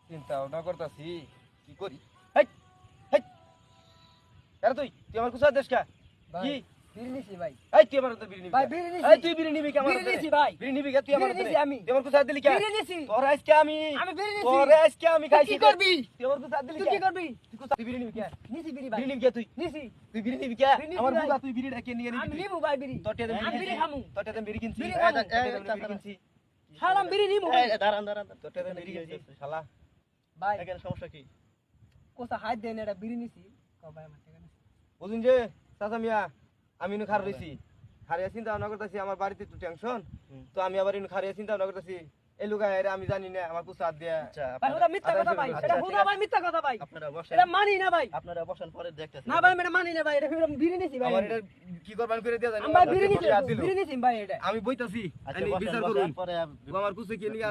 চিন্তা ভাবনা করতাছি কি করি। হেই হেই আরে তুই আমার কুসা দেশ কা কি বিড়ি নিছি ভাই। এই তুই আমার তো বিড়ি নিবি ভাই বিড়ি নিছি। এই তুই বিড়ি নিবি কি আমার বিড়ি নিছি ভাই। বিড়ি নিবি কি তুই আমার বিড়ি নিছি আমি। তুই আমার কুসা দিলি কি বিড়ি নিছি। তোর আজকে আমি বিড়ি নিছি। তোর আজকে আমি তুই খাইছি কি করবি? তুই আমার কুসা দিলি তুই কি করবি? তুই কুসা তুই বিড়ি নিবি কি নিছি বিড়ি ভাই। বিড়ি নিবি কি তুই নিছি। তুই বিড়ি নিবি কি বিড়ি নিছি আমার ভাই। বুকা তুই বিড়িটা কে নিয়ে আমি নিবি নিবো ভাই বিড়ি। তোর টেতে আমি বিড়ি খামু। তোর টেতে বিড়ি কিনছি বিড়ি খামু। বিড়ি কিনছি শালা আমি বিড়ি নিবো। দাঁড়ান তোর টেতে বিড়ি কিনছি শালা ভাই এখানে সমস্যা কি? কোসা হাত দেন এটা বিড়ি নিছি। কও ভাই আমার টাকা নিছি। বুঝুন যে চাচা মিয়া আমি ইনু খার রইছি খারিয়া চিন্তা ভাবনা করতেছি আমার বাড়িতে একটু টেনশন তো আমি আবার ইনু খারিয়া চিন্তা ভাবনা করতেছি এই লুকা এর আমি জানি না আমার কুসা দিয়া আচ্ছা ভাই ওটা মিথ্যা কথা ভাই। এটা হুদা ভাই মিথ্যা কথা ভাই। আপনারা বসেন, এটা মানি না ভাই। আপনারা বসেন, পরে দেখতেছি। না ভাই এটা মানি না ভাই। এটা বিড়ি নিছি ভাই। আমার এটা কি করবান করে দিয়া জানি আমি ভাই বিড়ি নিছি। বিড়ি নিছি ভাই এটা। আমি বইতাছি আচ্ছা আমি বসেন, বিচার বসেন, করুন পরে আমার কুসা কি নিয়ে